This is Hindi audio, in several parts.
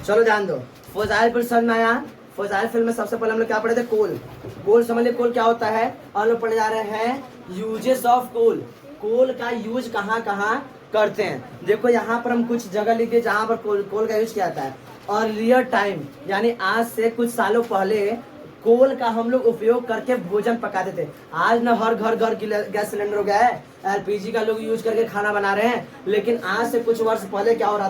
चलो ध्यान दो, फजाइल फिल्म समझ में आया। फजाइल फिल्म में सबसे पहले हम लोग क्या पढ़े थे, कोल। कोल समझ लिया, कोल क्या होता है। और हम लोग पढ़े जा रहे हैं यूजेस ऑफ कोल। कोल का यूज कहाँ कहाँ करते हैं। देखो यहाँ पर हम कुछ जगह लिखे जहाँ पर कोल का यूज किया जाता है। और रियल टाइम यानी आज से कुछ सालों पहले कोल का हम लोग उपयोग करके भोजन पकाते थे। आज ना हर घर घर गैस सिलेंडर हो गया है, एलपीजी का लोग यूज करके खाना बना रहे हैं। लेकिन आज से कुछ वर्ष पहले क्या हो रहा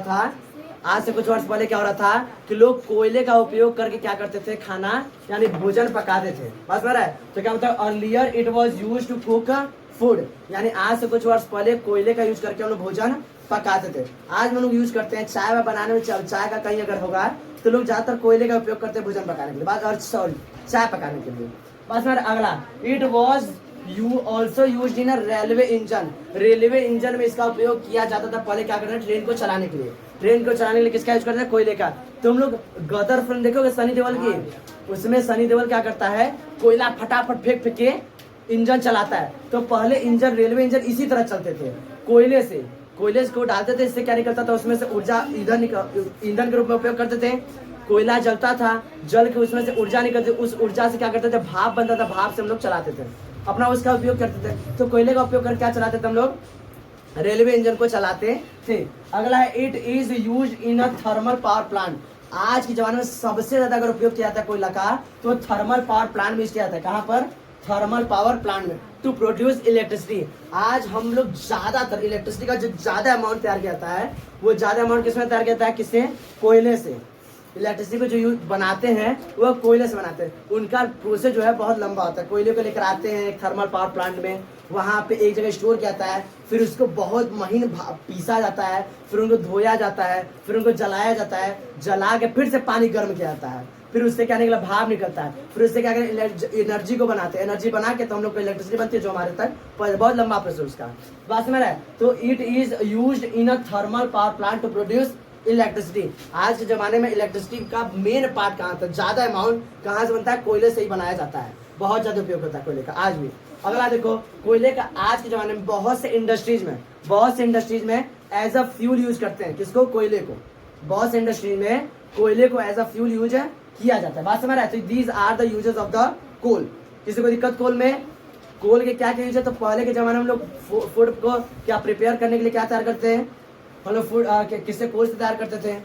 था, कि लोग कोयले का उपयोग करके क्या करते थे, खाना यानी भोजन पकाते थे। बस बराबर है। तो क्या होता है, earlier it was used to cook food, यानी आज से कुछ वर्ष पहले कोयले का यूज करके हम लोग भोजन पकाते थे। आज हम लोग यूज करते हैं चाय बनाने में, चाय का कहीं अगर होगा तो लोग ज्यादातर कोयले का उपयोग करते हैं भोजन पकाने के लिए, बात और सॉरी चाय पकाने के लिए। बस अगला, it was you also use in railway engine. Railway engine में इसका उपयोग किया जाता था पहले, क्या करना है, ट्रेन को चलाने के लिए। ट्रेन को चलाने के लिए किसका यूज करते हैं, कोयले का। तुम लोग गदर फिल्म देखोगे सनी देओल की, उसमें सनी देओल क्या करता है, कोयला फटाफट फेंक फेंक के इंजन चलाता है। तो पहले इंजन, रेलवे इंजन इसी तरह चलते थे, कोयले को डालते थे। इससे क्या निकलता था, उसमें से ऊर्जा ईंधन के रूप में उपयोग करते थे। कोयला जलता था, जल के उसमें से ऊर्जा निकलती, उस ऊर्जा से क्या करते थे, भाप बनता था, भाप से हम लोग चलाते थे, अपना उसका उपयोग करते थे। तो कोयले का उपयोग करके क्या चलाते थे हम लोग, रेलवे इंजन को चलाते थे। अगला है, it is use in a thermal power plant. आज के जमाने में सबसे ज्यादा अगर उपयोग किया जाता है कोयला का, तो थर्मल पावर प्लांट में किया जाता है। कहाँ पर, थर्मल पावर प्लांट में, टू प्रोड्यूस इलेक्ट्रिसिटी। आज हम लोग ज्यादातर इलेक्ट्रिसिटी का जो ज्यादा अमाउंट तैयार किया जाता है, वो ज्यादा अमाउंट किसमें तैयार किया जाता है, किससे, कोयले से। इलेक्ट्रिसिटी को जो यूज बनाते हैं वो कोयले से बनाते हैं। उनका प्रोसेस जो है बहुत लंबा होता है। कोयले को लेकर आते हैं एक थर्मल पावर प्लांट में, वहाँ पे एक जगह स्टोर किया जाता है, फिर उसको बहुत महीन पीसा जाता है, फिर उनको धोया जाता है, फिर उनको जलाया जाता है, जला के फिर से पानी गर्म किया जाता है, फिर उससे क्या निकला, भाप निकलता है, फिर उससे क्या करें, एनर्जी को बनाते हैं। एनर्जी बना के तो हम लोग को इलेक्ट्रिसिटी बनती है, जो हमारे तक बहुत लंबा प्रोसेस उसका। बात में है। तो it is used in a thermal power plant to produce electricity. आज के जमाने में इलेक्ट्रिसिटी का मेन पार्ट कहाँ था, ज्यादा अमाउंट कहाँ से बनता है, कोयले से ही बनाया जाता है। बहुत ज्यादा उपयोग होता है कोयले का आज भी। अगला देखो, कोयले का आज के जमाने में बहुत से इंडस्ट्रीज में एज अ फ्यूल यूज करते हैं। किसको, कोयले को। बहुत से इंडस्ट्रीज में कोयले को एज अ फ्यूल यूज किया जाता है। बात समझ रहा है। तो these are the uses of the coal. किसी को दिक्कत कोल में, कोल के क्या क्या यूज है। तो पहले के जमाने में हम लोग फूड को क्या प्रिपेयर करने के लिए क्या तैयार करते हैं, हम लोग फूड किससे, कोल से तैयार करते थे।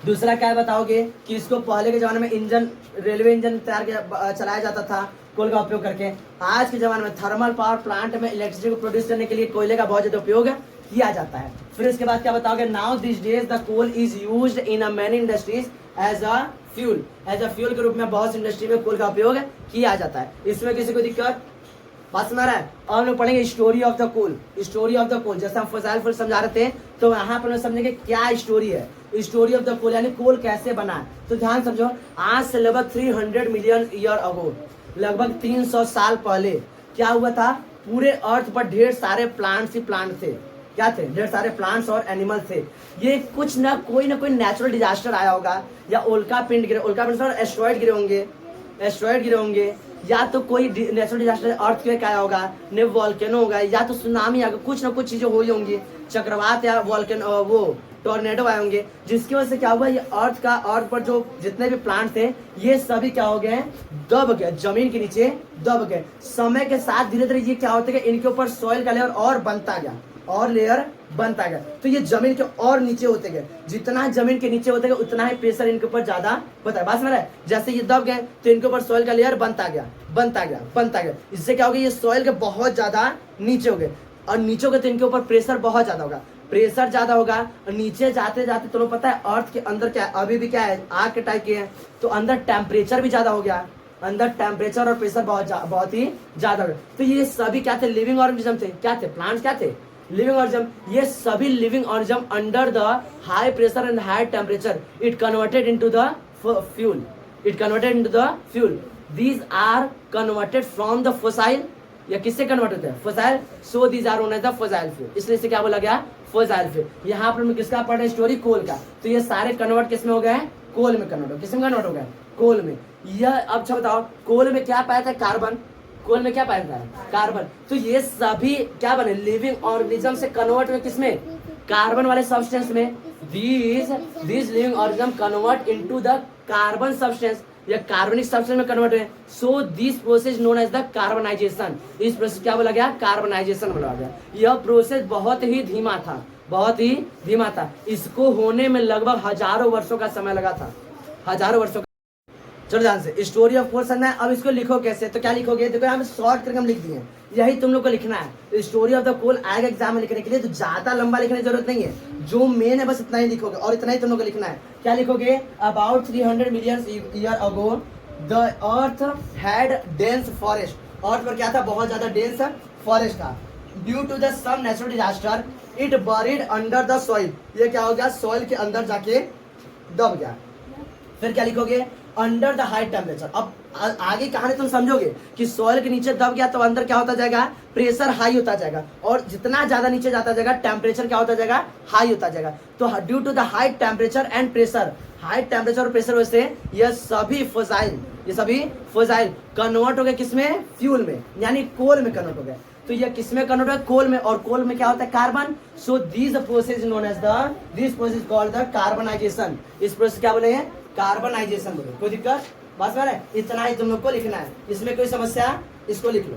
दूसरा क्या बताओगे कि इसको पहले के जमाने में इंजन, रेलवे इंजन तैयार किया, चलाया जाता था कोल का उपयोग करके। आज के जमाने में थर्मल पावर प्लांट में इलेक्ट्रिसिटी को प्रोड्यूस करने के लिए कोयले का बहुत ज्यादा उपयोग किया जाता है। फिर इसके बाद क्या बताओगे, now this days the coal is used in a many industries as a fuel के रूप में बहुत सी इंडस्ट्री में कोल का उपयोग किया जाता है। इसमें किसी को दिक्कत, बात समझ रहा है। और हम लोग पढ़ेंगे स्टोरी ऑफ द कोल। जैसे हम फजाइल फिल्म समझा रहे थे, तो यहाँ पर समझेंगे क्या स्टोरी है, स्टोरी ऑफ द कोल, यानी कोल कैसे बना है। तो ध्यान समझो, आज से लगभग 300 मिलियन ईयर अगो, लगभग 300 साल पहले क्या हुआ था, पूरे अर्थ पर ढेर सारे प्लांट्स ही प्लांट थे। क्या थे, ढेर सारे प्लांट्स और एनिमल्स थे। ये कुछ ना कोई नेचुरल डिजास्टर आया होगा, या उल्का पिंड एस्ट्रॉइड गिरे होंगे, या तो कोई नेचुरल डिजास्टर अर्थक्वेक आया होगा, ने वॉल्केनो होगा, या तो सुनामी आ गया, कुछ ना कुछ चीजें हुई होंगी, चक्रवात या वॉल्केनो, वो टॉर्नेडो आए होंगे, जिसकी वजह से क्या हुआ, ये अर्थ पर जो जितने भी प्लांट थे ये सभी क्या हो गए, दब गए, जमीन के नीचे दब गए। समय के साथ धीरे धीरे ये क्या होते गए, इनके ऊपर सॉइल का लेयर और बनता गया, तो ये जमीन के और नीचे होते गए। जितना जमीन के नीचे होते गए उतना ही प्रेशर इनके ऊपर ज्यादा होता है। बात समझ रहे हैं। जैसे ये दब गए तो इनके ऊपर सॉइल का लेयर बनता गया। इससे क्या हो गया, ये सॉइल के बहुत ज्यादा नीचे हो गए, और नीचे हो गए तो इनके ऊपर प्रेशर बहुत ज्यादा होगा, और नीचे जाते जाते तुम्हें पता है अर्थ के अंदर क्या है, अभी भी क्या है, आग के टाइप के है, तो अंदर टेम्परेचर भी ज्यादा हो गया, अंदर टेम्परेचर और प्रेशर बहुत ही ज्यादा हो गया। तो ये सभी क्या थे, लिविंग ऑर्गेनिज्म थे। क्या थे, प्लांट्स क्या थे, लिविंग ऑर्गेनिज्म। ये सभी living organism under the high pressure and high temperature it converted into the fuel. These are converted from the fossil, या किससे कन्वर्ट होते हैं, fossil. So these are known as the fossil fuel, इसलिए इसे क्या बोला गया, फॉसाइल फ्यूल। यहाँ पर हम किसका पढ़ रहे हैं, स्टोरी कोल का। तो ये सारे कन्वर्ट किस में हो गए, कोल में कन्वर्ट हो, किस में कन्वर्ट हो गए, कोल में। यह अब अच्छा बताओ, कोल में क्या पाया था, कार्बन। कोल में क्या पाया था, कार्बन। तो ये सभी क्या बने, लिविंग ऑर्गेनिज्म से कन्वर्ट हुए किसमें, कार्बन वाले सब्सटेंस में these living organism convert into the carbon substance, या कार्बनिक सब्सटेंस में कन्वर्ट हुए। So this process known as the carbonization, इस प्रोसेस क्या बोला गया, कार्बनाइजेशन बोला गया। यह प्रोसेस बहुत ही धीमा था, बहुत ही धीमा था। इसको होने में लगभग हजारों वर्षों का समय लगा था, हजारों वर्षों का। चलो ध्यान से, स्टोरी ऑफ कोल समझना है। अब इसको लिखो कैसे, तो क्या लिखोगे, देखो यहाँ पे शॉर्ट करके हम लिख दिए, यही तुम लोग को लिखना है। स्टोरी ऑफ द कोल आएगा एग्जाम में लिखने के लिए, तो ज्यादा लंबा लिखने की जरूरत नहीं है, जो मेन है बस इतना ही लिखोगे, और इतना ही तुम लोग को लिखना है। क्या लिखोगे, about 300 million year ago the earth had dense forest. Earth पर क्या था, बहुत ज्यादा डेंस फॉरेस्ट था। Due to the some natural disaster it buried under the soil, ये क्या हो गया, सॉइल के अंदर जाके दब गया। फिर क्या लिखोगे, अंडर द हाई टेम्परेचर। अब आगे कहानी तुम समझोगे कि सॉइल के नीचे दब गया तो अंदर क्या होता जाएगा, प्रेशर हाई होता जाएगा, और जितना ज्यादा नीचे जाता जाएगा टेम्परेचर क्या होता जाएगा, हाई होता जाएगा। तो due to the high temperature and pressure, high temperature और प्रेशर वजह से ये सभी फजाइल कन्वर्ट हो गए किसमें, फ्यूल में, यानी कोल में कन्वर्ट हो गए। तो ये किसमें कन्वर्ट हो गया, कोल में, और कोल में क्या होता है, carbon. So this process known as this process called the carbonization. इस प्रोसेस क्या बोलेंगे, कार्बनाइजेशन बोले। कोई दिक्कत, बस है, इतना ही तुम लोग को लिखना है। इसमें कोई समस्या, इसको लिख लो।